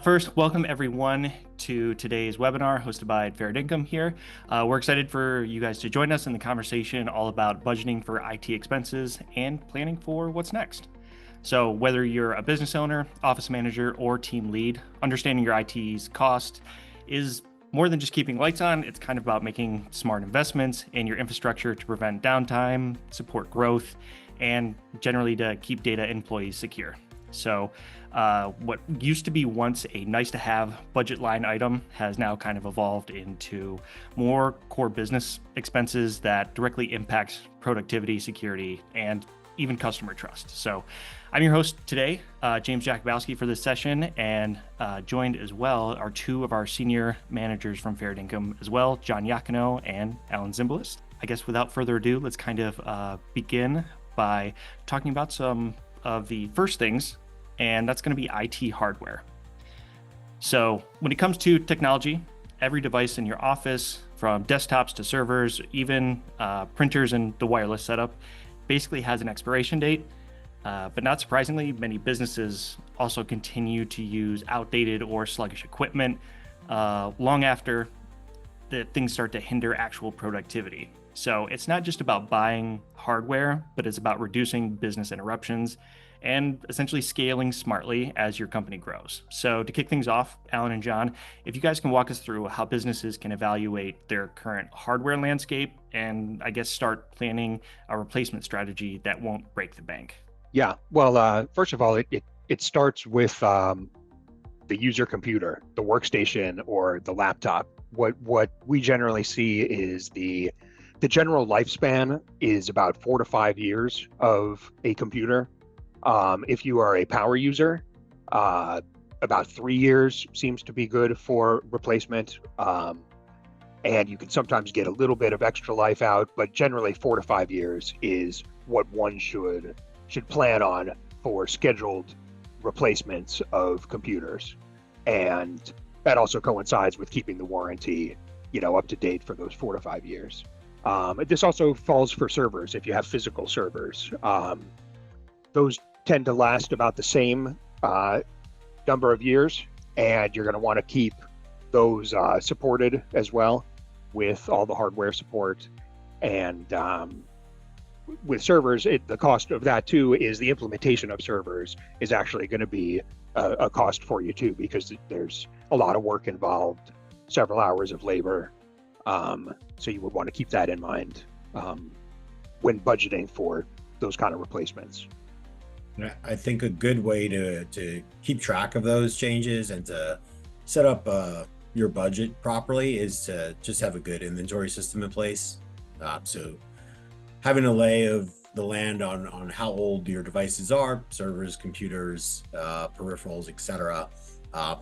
First, welcome everyone to today's webinar hosted by Fairdinkum here. We're excited for you guys to join us in the conversation all about budgeting for IT expenses and planning for what's next. So whether you're a business owner, office manager, or team lead, understanding your IT's cost is more than just keeping lights on. It's kind of about making smart investments in your infrastructure to prevent downtime, support growth, and generally to keep data and employees secure. So what used to be once a nice to have budget line item has now kind of evolved into more core business expenses that directly impact productivity, security, and even customer trust. So I'm your host today, James Jakubowski, for this session, and joined as well are two of our senior managers from Fairdinkum as well, Iacono and Alan Zimbalist. I guess without further ado, let's kind of begin by talking about some of the first things, and that's going to be IT hardware. So when it comes to technology, every device in your office, from desktops to servers, even printers and the wireless setup, basically has an expiration date. But not surprisingly, many businesses also continue to use outdated or sluggish equipment long after things start to hinder actual productivity. So it's not just about buying hardware, but it's about reducing business interruptions and essentially scaling smartly as your company grows. So to kick things off, Alan and John, if you guys can walk us through how businesses can evaluate their current hardware landscape and I guess start planning a replacement strategy that won't break the bank. Yeah, well, first of all, it starts with the user computer, the workstation, or the laptop. What we generally see is the general lifespan is about 4 to 5 years of a computer. If you are a power user, about 3 years seems to be good for replacement. And you can sometimes get a little bit of extra life out, but generally 4 to 5 years is what one should plan on for scheduled replacements of computers. And that also coincides with keeping the warranty, up to date for those 4 to 5 years. This also falls for servers. If you have physical servers, those tend to last about the same number of years, and you're going to want to keep those supported as well with all the hardware support. And with servers, the cost of that too is the implementation of servers is actually going to be a cost for you too, because there's a lot of work involved, several hours of labor. So you would want to keep that in mind when budgeting for those kind of replacements. I think a good way to keep track of those changes and to set up your budget properly is to just have a good inventory system in place. So having a lay of the land on how old your devices are, servers, computers, peripherals, etc.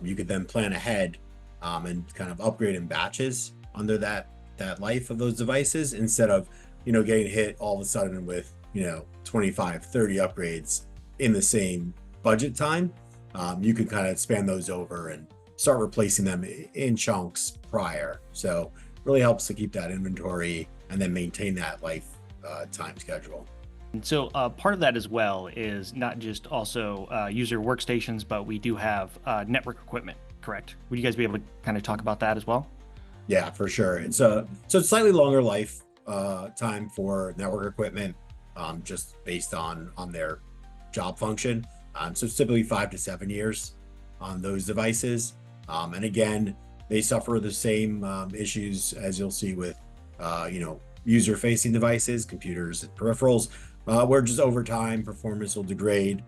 You could then plan ahead and kind of upgrade in batches under that life of those devices, instead of getting hit all of a sudden with 25, 30 upgrades in the same budget time. You can kind of span those over and start replacing them in chunks prior. So really helps to keep that inventory and then maintain that life time schedule. And so part of that as well is not just also user workstations, but we do have network equipment, correct? Would you guys be able to kind of talk about that as well? Yeah, for sure. It's a slightly longer life time for network equipment, just based on their job function. So it's typically 5 to 7 years on those devices. And again, they suffer the same issues as you'll see with user-facing devices, computers, and peripherals, where just over time performance will degrade.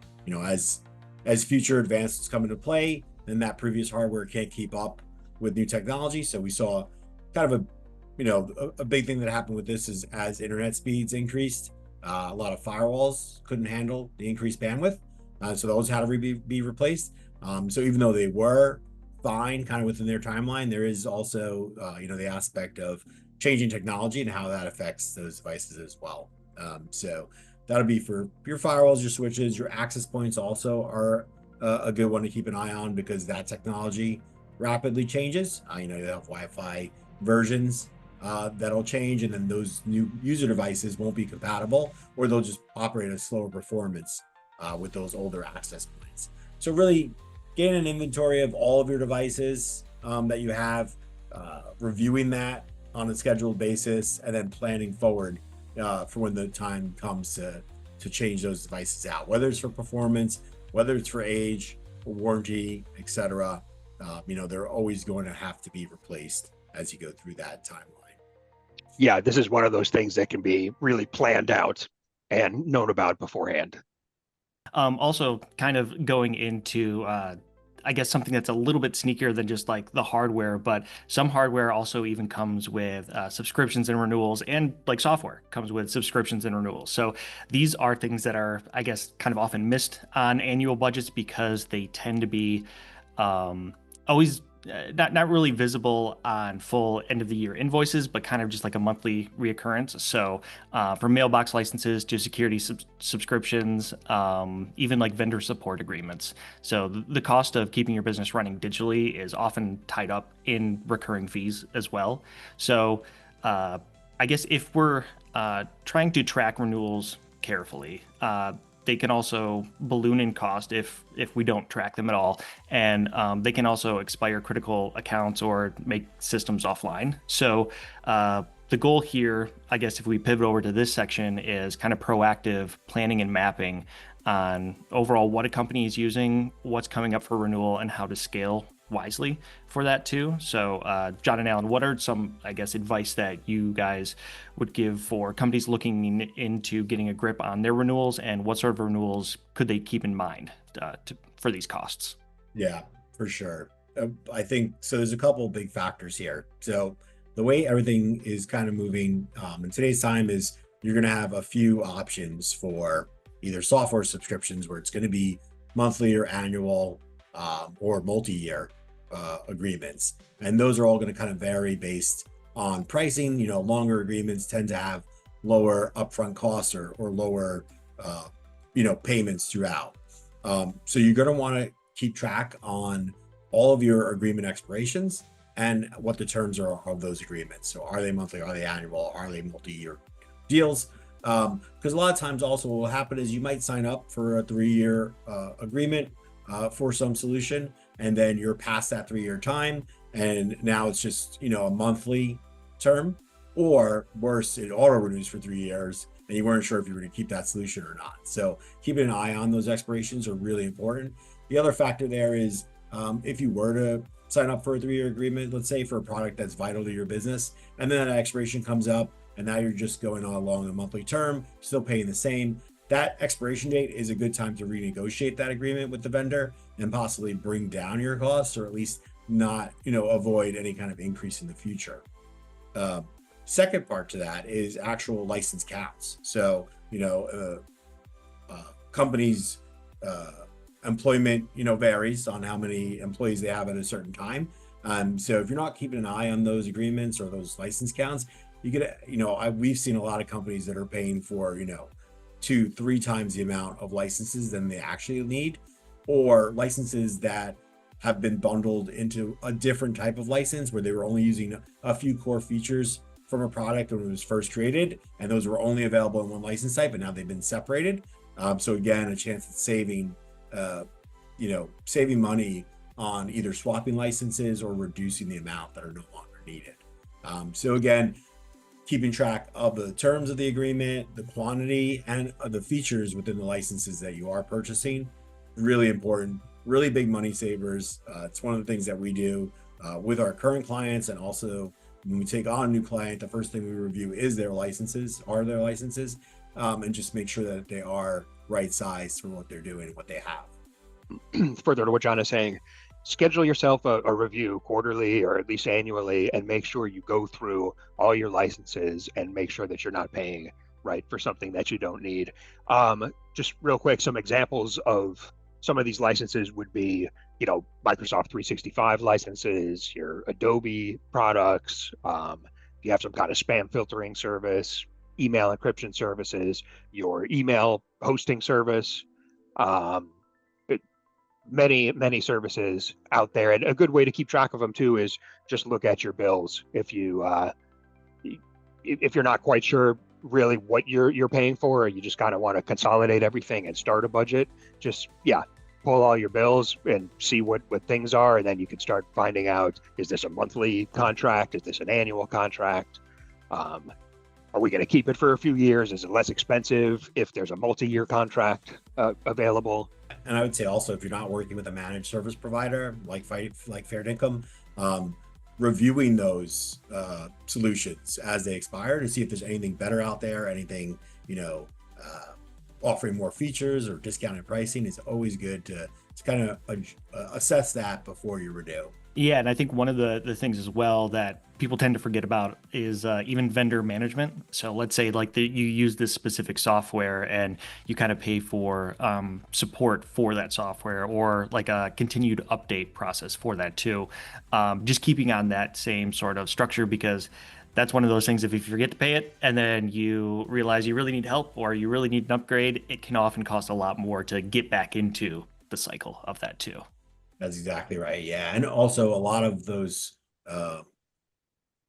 As future advances come into play, then that previous hardware can't keep up with new technology. So we saw kind of a big thing that happened with this is as internet speeds increased, a lot of firewalls couldn't handle the increased bandwidth, so those had to be replaced. So even though they were fine kind of within their timeline, there is also the aspect of changing technology and how that affects those devices as well. So that'll be for your firewalls, your switches, your access points also are a good one to keep an eye on, because that technology rapidly changes. You have Wi-Fi versions that'll change, and then those new user devices won't be compatible, or they'll just operate at a slower performance with those older access points. So really getting an inventory of all of your devices that you have, reviewing that on a scheduled basis, and then planning forward for when the time comes to change those devices out, whether it's for performance, whether it's for age, or warranty, etc. They're always going to have to be replaced as you go through that timeline. Yeah, this is one of those things that can be really planned out and known about beforehand. Also, kind of going into, I guess, something that's a little bit sneakier than just like the hardware, but some hardware also even comes with subscriptions and renewals, and like software comes with subscriptions and renewals. So these are things that are, I guess, kind of often missed on annual budgets because they tend to be always not really visible on full end of the year invoices, but kind of just like a monthly reoccurrence. So from mailbox licenses to security subscriptions, even like vendor support agreements. So the cost of keeping your business running digitally is often tied up in recurring fees as well. So I guess if we're trying to track renewals carefully, they can also balloon in cost if we don't track them at all, and they can also expire critical accounts or make systems offline. So the goal here, I guess, if we pivot over to this section, is kind of proactive planning and mapping on overall what a company is using, what's coming up for renewal, and how to scale wisely for that too. So John and Alan, what are some, I guess, advice that you guys would give for companies looking into getting a grip on their renewals, and what sort of renewals could they keep in mind for these costs? Yeah, for sure. I think so. There's a couple of big factors here. So the way everything is kind of moving in today's time is you're going to have a few options for either software subscriptions where it's going to be monthly or annual or multi-year agreements. And those are all going to kind of vary based on pricing. Longer agreements tend to have lower upfront costs or lower, payments throughout. So you're going to want to keep track on all of your agreement expirations and what the terms are of those agreements. So are they monthly? Are they annual? Are they multi-year deals? Because a lot of times also what will happen is you might sign up for a 3-year agreement for some solution, and then you're past that 3-year time, and now it's just a monthly term, or worse, it auto renews for 3 years, and you weren't sure if you were going to keep that solution or not. So keeping an eye on those expirations are really important. The other factor there is if you were to sign up for a 3-year agreement, let's say for a product that's vital to your business, and then that expiration comes up, and now you're just going on along a monthly term, still paying the same. That expiration date is a good time to renegotiate that agreement with the vendor and possibly bring down your costs, or at least not, avoid any kind of increase in the future. Second part to that is actual license counts. So, companies' employment, varies on how many employees they have at a certain time. So if you're not keeping an eye on those agreements or those license counts, you get, we've seen a lot of companies that are paying for, 2-3 times the amount of licenses than they actually need, or licenses that have been bundled into a different type of license where they were only using a few core features from a product when it was first created, and those were only available in one license type, but now they've been separated. So again, a chance at saving money on either swapping licenses or reducing the amount that are no longer needed. So again, keeping track of the terms of the agreement, the quantity, and the features within the licenses that you are purchasing, really important, really big money savers. It's one of the things that we do with our current clients, and also when we take on a new client, the first thing we review is their licenses, and just make sure that they are right sized for what they're doing and what they have. Further to what John is saying, schedule yourself a review quarterly or at least annually, and make sure you go through all your licenses and make sure that you're not paying for something that you don't need. Just real quick, some examples of some of these licenses would be, Microsoft 365 licenses, your Adobe products, if you have some kind of spam filtering service, email encryption services, your email hosting service, many services out there. And a good way to keep track of them too is just look at your bills. If you're not quite sure really what you're paying for, or you just kind of want to consolidate everything and start a budget, just pull all your bills and see what things are, and then you can start finding out, is this a monthly contract? Is this an annual contract? Are we going to keep it for a few years? Is it less expensive if there's a multi-year contract available? And I would say also, if you're not working with a managed service provider like Fairdinkum, reviewing those solutions as they expire to see if there's anything better out there, anything, offering more features or discounted pricing is always good to kind of assess that before you renew. Yeah, and I think one of the things as well that people tend to forget about is even vendor management. So let's say like you use this specific software and you kind of pay for support for that software, or like a continued update process for that too. Just keeping on that same sort of structure, because that's one of those things, if you forget to pay it and then you realize you really need help or you really need an upgrade, it can often cost a lot more to get back into the cycle of that too. That's exactly right. Yeah. And also a lot of those,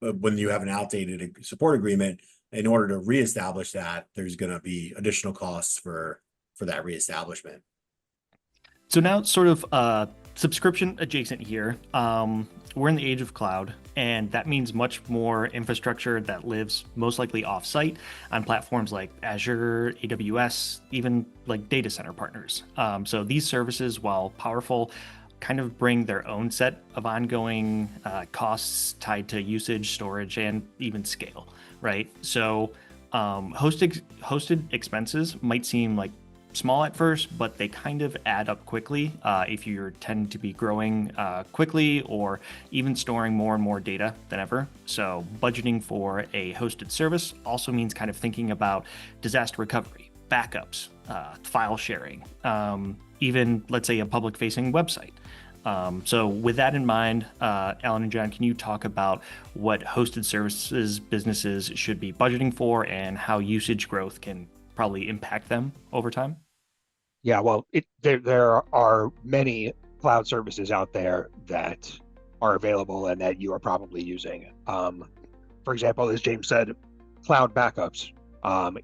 when you have an outdated support agreement, in order to reestablish that, there's going to be additional costs for that reestablishment. So now sort of subscription adjacent here. We're in the age of cloud, and that means much more infrastructure that lives most likely offsite on platforms like Azure, AWS, even like data center partners. So these services, while powerful, kind of bring their own set of ongoing costs tied to usage, storage, and even scale, right? So hosted expenses might seem like small at first, but they kind of add up quickly if you tend to be growing quickly or even storing more and more data than ever. So budgeting for a hosted service also means kind of thinking about disaster recovery, backups, file sharing, even let's say a public facing website. So with that in mind, Alan and John, can you talk about what hosted services businesses should be budgeting for and how usage growth can probably impact them over time? Yeah, well, there are many cloud services out there that are available and that you are probably using. For example, as James said, cloud backups.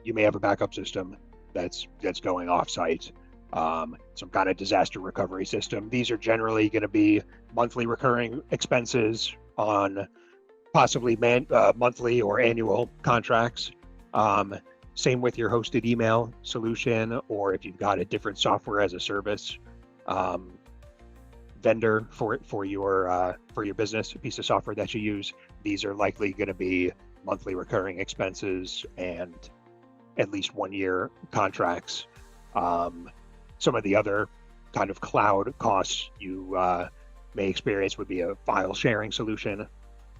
You may have a backup system that's going offsite, some kind of disaster recovery system. These are generally going to be monthly recurring expenses on possibly monthly or annual contracts. Same with your hosted email solution, or if you've got a different software as a service vendor for your business, a piece of software that you use. These are likely going to be monthly recurring expenses and at least 1 year contracts. Some of the other kind of cloud costs you may experience would be a file sharing solution.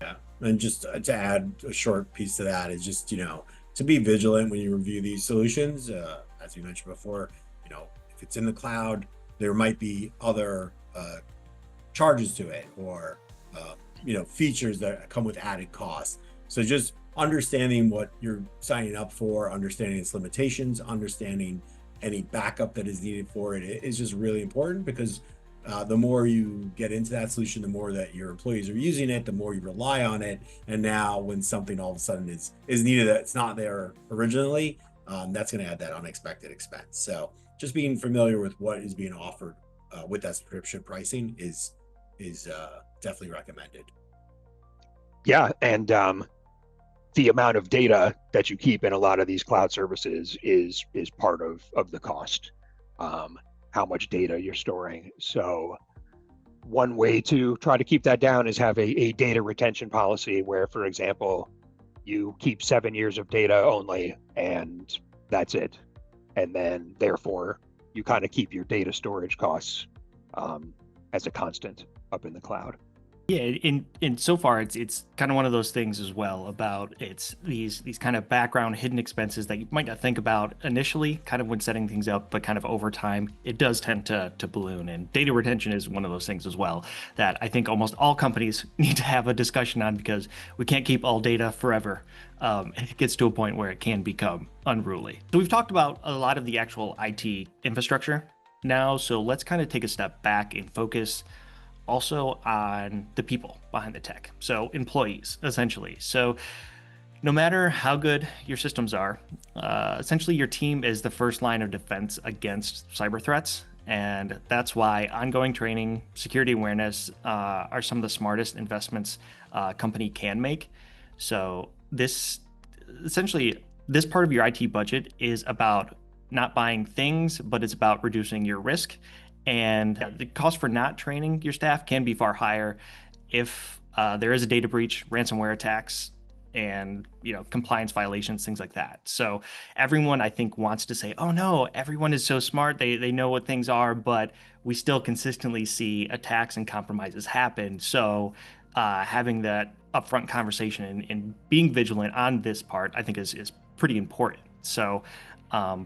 Yeah, and just to add a short piece to that is just to be vigilant when you review these solutions. As you mentioned before, if it's in the cloud, there might be other charges to it, or features that come with added costs. So just understanding what you're signing up for, understanding its limitations, understanding any backup that is needed for it is just really important, because the more you get into that solution, the more that your employees are using it, the more you rely on it. And now when something all of a sudden is needed that's not there originally, that's going to add that unexpected expense. So just being familiar with what is being offered with that subscription pricing is definitely recommended. Yeah, and the amount of data that you keep in a lot of these cloud services is part of the cost. How much data you're storing. So one way to try to keep that down is have a data retention policy where, for example, you keep 7 years of data only and that's it. And then therefore you kind of keep your data storage costs as a constant up in the cloud. Yeah, in so far it's kind of one of those things as well about it's these kind of background hidden expenses that you might not think about initially, kind of when setting things up, but kind of over time it does tend to balloon. And data retention is one of those things as well that I think almost all companies need to have a discussion on, because we can't keep all data forever. It gets to a point where it can become unruly. So we've talked about a lot of the actual IT infrastructure now, so let's kind of take a step back and focus also on the people behind the tech. So employees, essentially. So no matter how good your systems are, essentially your team is the first line of defense against cyber threats. And that's why ongoing training, security awareness are some of the smartest investments a company can make. So this essentially, this part of your IT budget is about not buying things, but it's about reducing your risk. And the cost for not training your staff can be far higher if there is a data breach, ransomware attacks, and compliance violations, things like that. So everyone, I think, wants to say, "Oh no, everyone is so smart; they know what things are," but we still consistently see attacks and compromises happen. So having that upfront conversation and being vigilant on this part, I think, is pretty important. So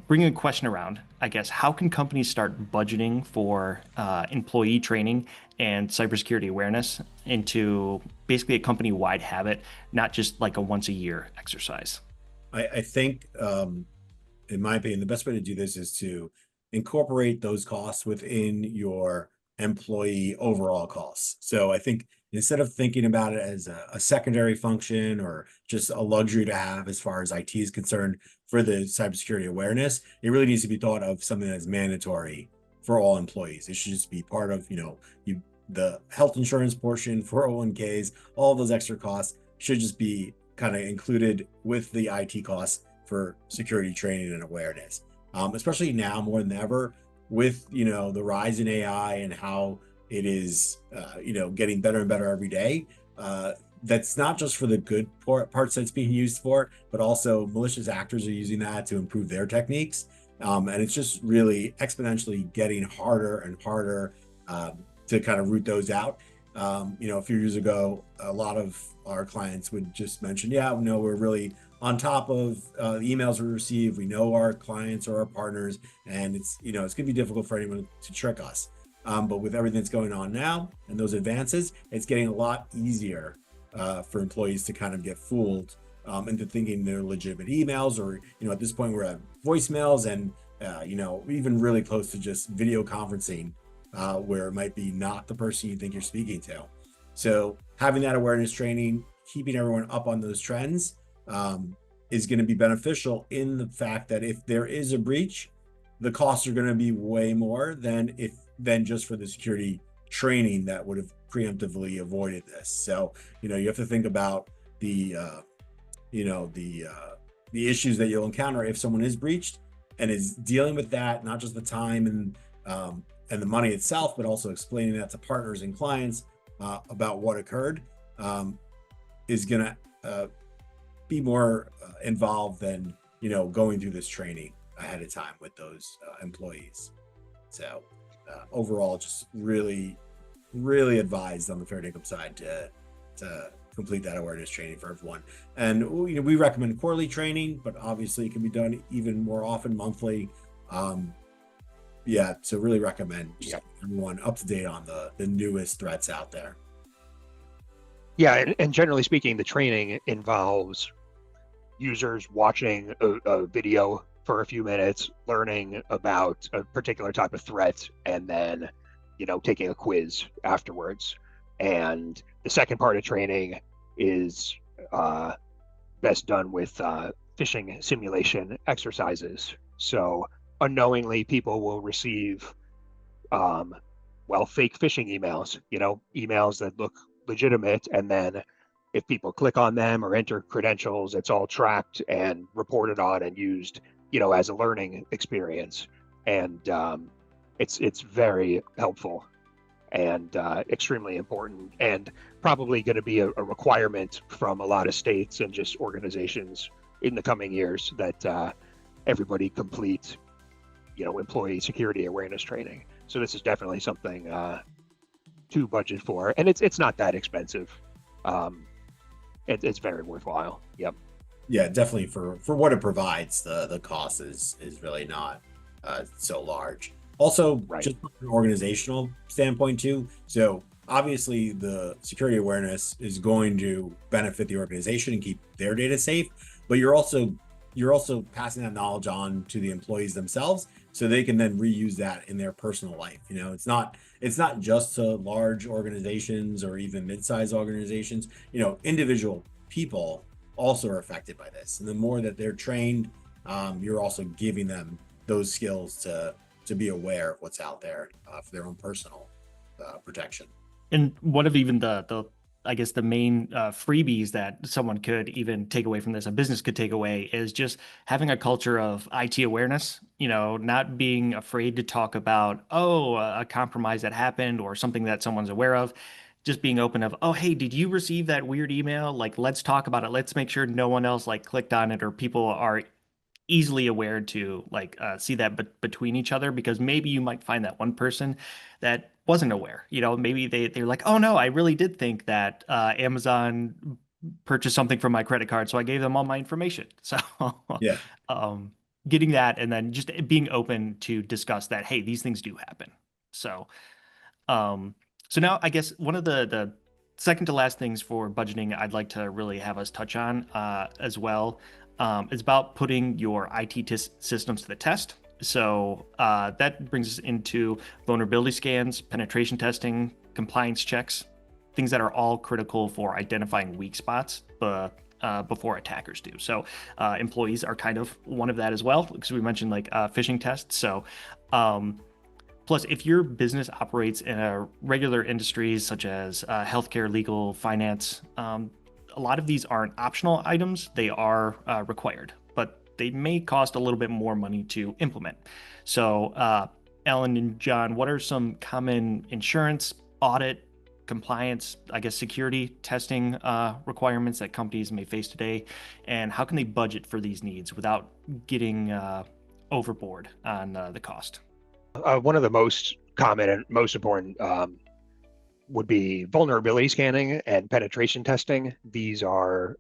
bringing a question around, I guess, how can companies start budgeting for employee training and cybersecurity awareness into basically a company-wide habit, not just like a once a year exercise? I think, in my opinion, the best way to do this is to incorporate those costs within your employee overall costs. So I think instead of thinking about it as a secondary function or just a luxury to have as far as IT is concerned for the cybersecurity awareness, it really needs to be thought of something that's mandatory for all employees. It should just be part of, the health insurance portion, 401ks, all those extra costs should just be kind of included with the IT costs for security training and awareness. Especially now more than ever with, the rise in AI and how it is, getting better and better every day. That's not just for the good parts that's being used for, but also malicious actors are using that to improve their techniques. And it's just really exponentially getting harder and harder to kind of root those out. A few years ago, a lot of our clients would just mention, yeah, no, we're really on top of the emails we receive. We know our clients or our partners, and it's going to be difficult for anyone to trick us. But with everything that's going on now and those advances, it's getting a lot easier for employees to kind of get fooled into thinking they're legitimate emails, or, at this point we're at voicemails and, even really close to just video conferencing where it might be not the person you think you're speaking to. So having that awareness training, keeping everyone up on those trends is going to be beneficial in the fact that if there is a breach, the costs are going to be way more than just for the security training that would have preemptively avoided this. So, you have to think about the issues that you'll encounter if someone is breached, and is dealing with that, not just the time and the money itself, but also explaining that to partners and clients about what occurred, is going to be more involved than, going through this training ahead of time with those employees. So overall, just really, really advised on the Fairdinkum side to complete that awareness training for everyone. And we recommend quarterly training, but obviously it can be done even more often, monthly. So really recommend everyone up to date on the newest threats out there. Yeah, and generally speaking, the training involves users watching a video for a few minutes, learning about a particular type of threat, and then, taking a quiz afterwards. And the second part of training is best done with phishing simulation exercises. So unknowingly, people will receive, fake phishing emails, emails that look legitimate. And then if people click on them or enter credentials, it's all tracked and reported on and used, as a learning experience. And it's very helpful and extremely important, and probably going to be a requirement from a lot of states and just organizations in the coming years that everybody complete, employee security awareness training. So this is definitely something to budget for, and it's not that expensive. It's very worthwhile. Yep. Yeah, definitely for what it provides, the cost is really not so large. Also, Right. Just from an organizational standpoint too. So obviously the security awareness is going to benefit the organization and keep their data safe, but you're also passing that knowledge on to the employees themselves, so they can then reuse that in their personal life. It's not just to large organizations or even mid-sized organizations. Individual people also are affected by this, and the more that they're trained, you're also giving them those skills to to be aware of what's out there for their own personal protection. And one of even the I guess the main freebies that someone could even take away from this, a business could take away, is just having a culture of IT awareness, not being afraid to talk about, a compromise that happened or something that someone's aware of. Just being open of, oh, hey, did you receive that weird email? Like, let's talk about it. Let's make sure no one else like clicked on it, or people are easily aware to like see that between each other, because maybe you might find that one person that wasn't aware. Maybe they're like, oh no, I really did think that Amazon purchased something from my credit card, so I gave them all my information. So Yeah. getting that, and then just being open to discuss that, hey, these things do happen. So so now I guess one of the second to last things for budgeting I'd like to really have us touch on as well is about putting your IT systems to the test. So that brings us into vulnerability scans, penetration testing, compliance checks, things that are all critical for identifying weak spots before attackers do. So employees are kind of one of that as well, because we mentioned like phishing tests. So plus, if your business operates in a regular industries such as healthcare, legal, finance, a lot of these aren't optional items. They are required, but they may cost a little bit more money to implement. So Alan and John, what are some common insurance, audit, compliance, I guess security testing requirements that companies may face today? And how can they budget for these needs without getting overboard on the cost? One of the most common and most important would be vulnerability scanning and penetration testing. These are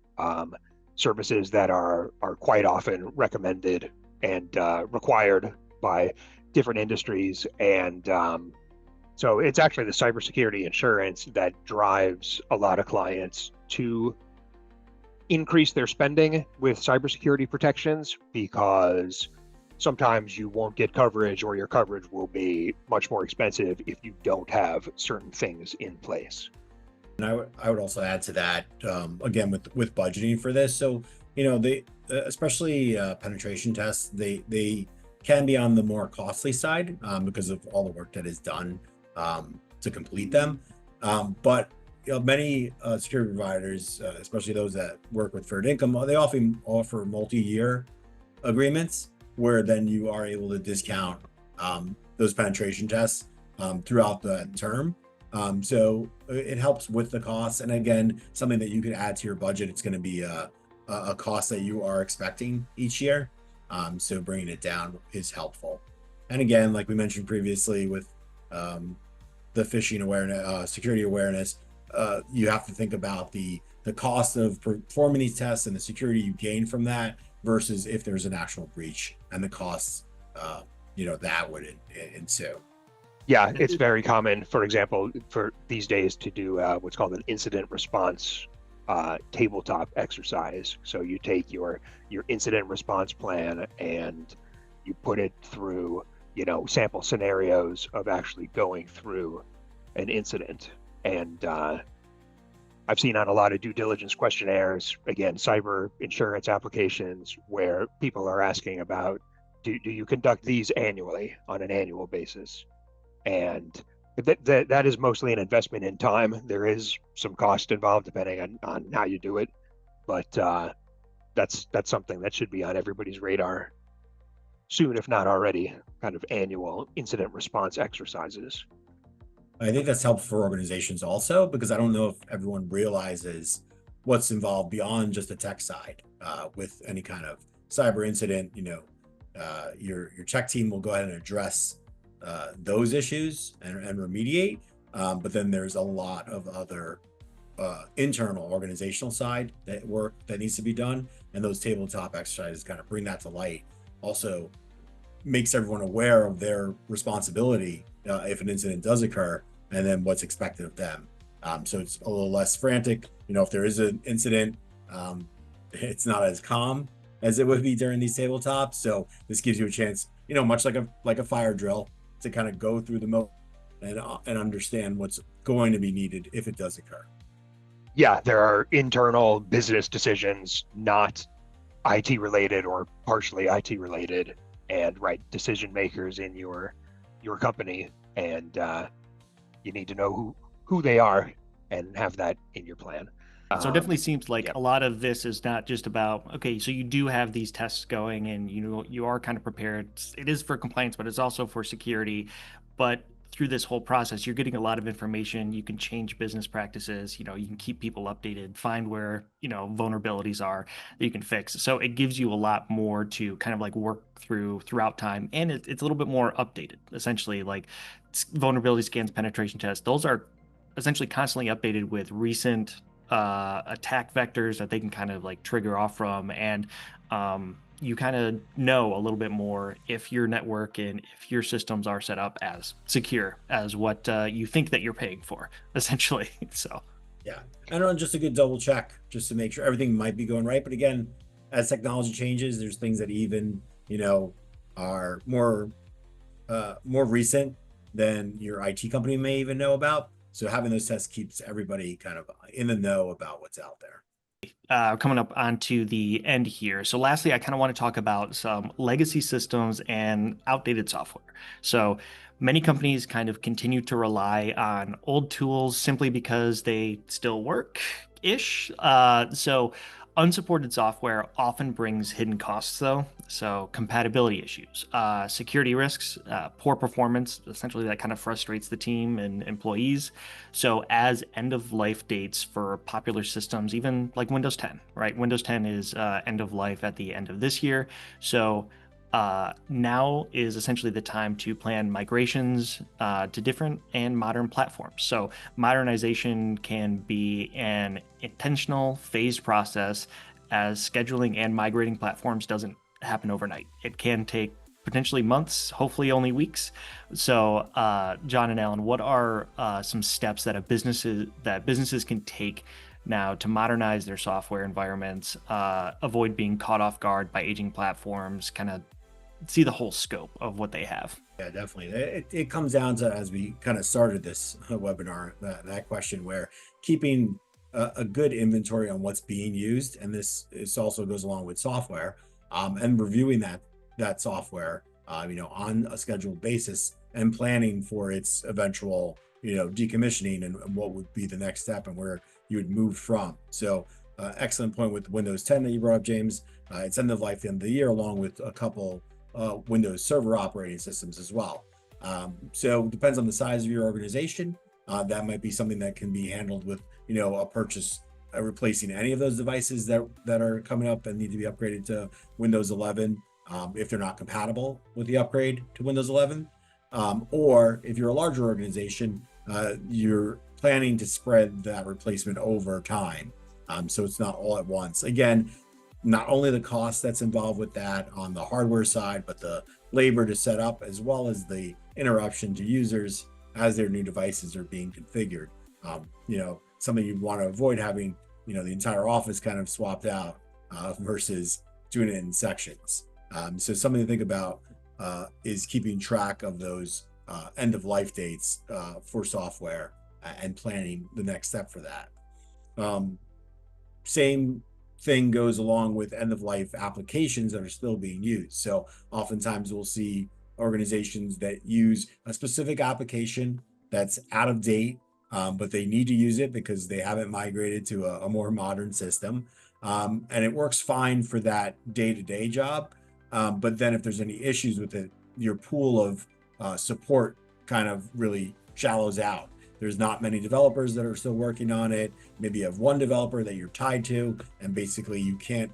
services that are quite often recommended and required by different industries. And so it's actually the cybersecurity insurance that drives a lot of clients to increase their spending with cybersecurity protections, because sometimes you won't get coverage, or your coverage will be much more expensive if you don't have certain things in place. And I would also add to that, again, with budgeting for this. So, they especially penetration tests, they can be on the more costly side because of all the work that is done to complete them. But many security providers, especially those that work with Fairdinkum, they often offer multi-year agreements, where then you are able to discount those penetration tests throughout the term. So it helps with the costs. And again, something that you can add to your budget. It's going to be a cost that you are expecting each year. So bringing it down is helpful. And again, like we mentioned previously with the phishing awareness, security awareness, you have to think about the cost of performing these tests and the security you gain from that, versus if there's an actual breach and the costs, that would ensue. Yeah, it's very common, for example, for these days to do what's called an incident response tabletop exercise. So you take your incident response plan and you put it through, sample scenarios of actually going through an incident. And I've seen on a lot of due diligence questionnaires, again, cyber insurance applications, where people are asking about, do you conduct these annually on an annual basis? And that is mostly an investment in time. There is some cost involved depending on how you do it, but that's something that should be on everybody's radar soon, if not already, kind of annual incident response exercises. I think that's helpful for organizations also, because I don't know if everyone realizes what's involved beyond just the tech side. With any kind of cyber incident, your tech team will go ahead and address those issues and remediate. But then there's a lot of other internal organizational side work that needs to be done. And those tabletop exercises kind of bring that to light. Also makes everyone aware of their responsibility if an incident does occur, and then what's expected of them. So it's a little less frantic. If there is an incident, it's not as calm as it would be during these tabletops. So this gives you a chance, much like a fire drill, to kind of go through the mode and understand what's going to be needed if it does occur. Yeah, there are internal business decisions, not IT related or partially IT related. and right decision makers in your company, and you need to know who they are and have that in your plan. So it definitely seems like Yep. a lot of this is not just about, okay, so you do have these tests going and you are kind of prepared. It is for compliance, but it's also for security. But through this whole process, you're getting a lot of information. You can change business practices, you can keep people updated, find where, vulnerabilities are that you can fix. So it gives you a lot more to kind of like work throughout time. And it's a little bit more updated, essentially, like vulnerability scans, penetration tests. Those are essentially constantly updated with recent attack vectors that they can kind of like trigger off from. And you kind of know a little bit more if your network and if your systems are set up as secure as what you think that you're paying for, essentially. So, yeah. And on just a good double check just to make sure everything might be going right. But again, as technology changes, there's things that even, are more recent than your IT company may even know about. So having those tests keeps everybody kind of in the know about what's out there. coming up onto the end here. So lastly, I kind of want to talk about some legacy systems and outdated software. So many companies kind of continue to rely on old tools simply because they still work-ish. So unsupported software often brings hidden costs, though. So compatibility issues, security risks, poor performance, essentially that kind of frustrates the team and employees. So as end of life dates for popular systems, even like Windows 10, right? Windows 10 is end of life at the end of this year. So now is essentially the time to plan migrations to different and modern platforms. So modernization can be an intentional phased process, as scheduling and migrating platforms doesn't happen overnight. It can take potentially months, hopefully only weeks. So, John and Alan, what are some steps that businesses can take now to modernize their software environments, avoid being caught off guard by aging platforms, kind of see the whole scope of what they have? Yeah, definitely. It comes down to, as we kind of started this webinar, that question where keeping a good inventory on what's being used, and this also goes along with software, and reviewing that software, on a scheduled basis and planning for its eventual, decommissioning and what would be the next step and where you would move from. So, excellent point with Windows 10 that you brought up, James. It's end of life at the end of the year, along with a couple Windows Server operating systems as well. So it depends on the size of your organization. That might be something that can be handled with, a purchase, replacing any of those devices that are coming up and need to be upgraded to Windows 11 if they're not compatible with the upgrade to Windows 11. Or if you're a larger organization, you're planning to spread that replacement over time. So it's not all at once. Again, not only the cost that's involved with that on the hardware side, but the labor to set up, as well as the interruption to users as their new devices are being configured. Something you want to avoid having, the entire office kind of swapped out versus doing it in sections. So something to think about is keeping track of those end of life dates for software and planning the next step for that. Same thing goes along with end of life applications that are still being used. So oftentimes we'll see organizations that use a specific application that's out of date, but they need to use it because they haven't migrated to a more modern system. And it works fine for that day-to-day job. But then if there's any issues with it, your pool of support kind of really shallows out. There's not many developers that are still working on it. Maybe you have one developer that you're tied to, and basically you can't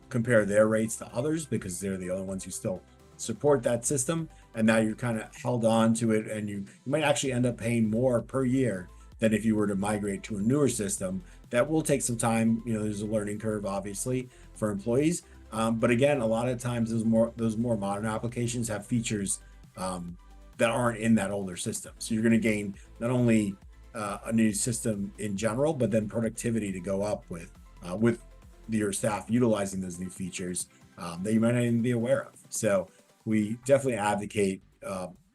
compare their rates to others because they're the only ones who still support that system. And now you're kind of held on to it, and you might actually end up paying more per year than if you were to migrate to a newer system. That will take some time. There's a learning curve, obviously, for employees. But again, a lot of times those more modern applications have features that aren't in that older system. So you're going to gain not only a new system in general, but then productivity to go up with your staff utilizing those new features that you might not even be aware of. So we definitely advocate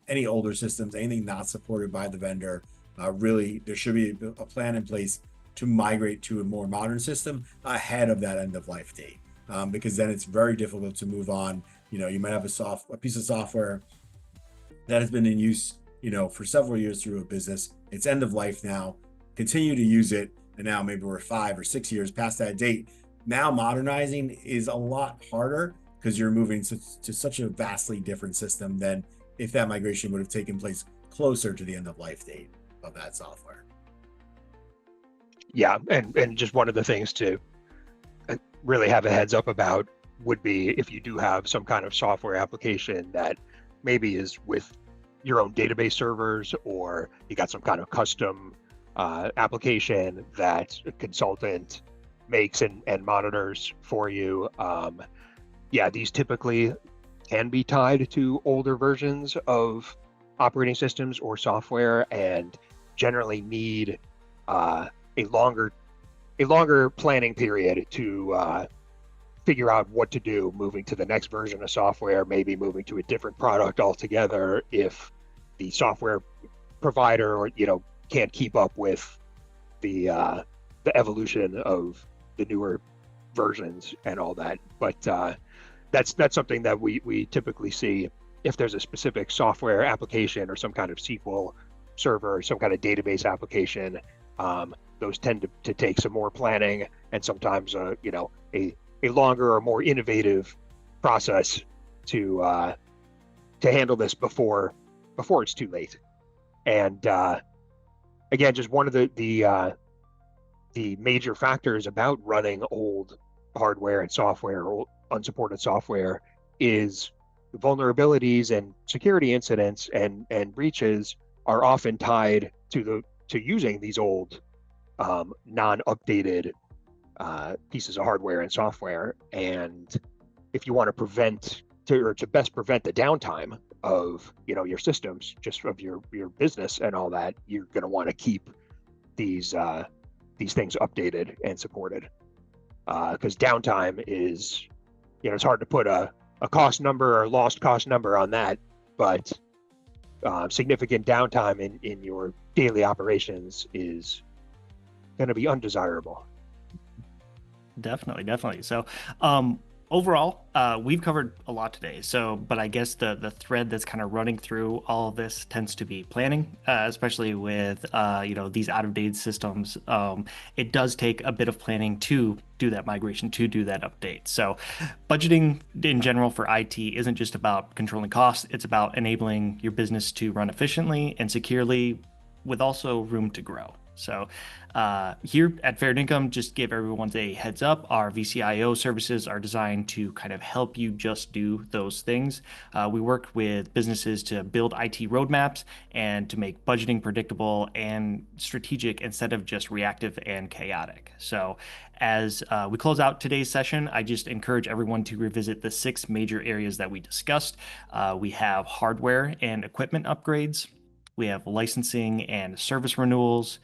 any older systems, anything not supported by the vendor. Really, there should be a plan in place to migrate to a more modern system ahead of that end of life date. Because then it's very difficult to move on You might have a piece of software that has been in use, for several years through a business. It's end of life now. Continue to use it, and now maybe we're 5 or 6 years past that date. Now modernizing is a lot harder because you're moving to such a vastly different system than if that migration would have taken place closer to the end of life date of that software. Yeah, and just one of the things to really have a heads up about would be if you do have some kind of software application that maybe is with your own database servers, or you got some kind of custom application that a consultant makes and monitors for you. Yeah, these typically can be tied to older versions of operating systems or software, and generally need a longer planning period to figure out what to do moving to the next version of software, maybe moving to a different product altogether if the software provider or can't keep up with the evolution of the newer versions and all that. But that's something that we typically see if there's a specific software application or some kind of SQL server, some kind of database application. Those tend to take some more planning, and sometimes a longer or more innovative process to handle this before it's too late. And again, just one of the major factors about running old hardware and software or unsupported software is vulnerabilities and security incidents and breaches are often tied to using these old non-updated pieces of hardware and software. And if you want to best prevent the downtime of your systems, just of your business and all that, you're going to want to keep these things updated and supported, because downtime is it's hard to put a cost number or lost cost number on that, but significant downtime in your daily operations is going to be undesirable. Definitely. So overall, we've covered a lot today. But I guess the thread that's kind of running through all of this tends to be planning, especially with these out-of-date systems. It does take a bit of planning to do that migration, to do that update. So budgeting in general for IT isn't just about controlling costs. It's about enabling your business to run efficiently and securely, with also room to grow. So here at Fairdinkum, just give everyone a heads up, our vCIO services are designed to kind of help you just do those things. We work with businesses to build IT roadmaps and to make budgeting predictable and strategic instead of just reactive and chaotic. So as we close out today's session, I just encourage everyone to revisit the 6 major areas that we discussed. We have hardware and equipment upgrades. We have licensing and service renewals,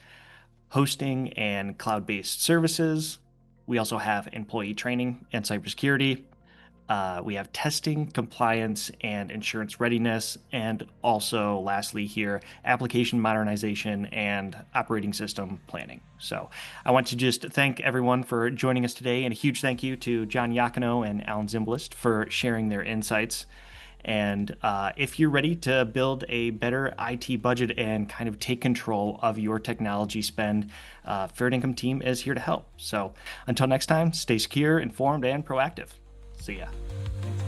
hosting and cloud-based services. We also have employee training and cybersecurity. We have testing, compliance, and insurance readiness. And also, lastly here, application modernization and operating system planning. So I want to just thank everyone for joining us today, and a huge thank you to John Iacono and Alan Zimbalist for sharing their insights. And if you're ready to build a better IT budget and kind of take control of your technology spend, Fairdinkum team is here to help. So until next time, stay secure, informed, and proactive. See ya. Thanks.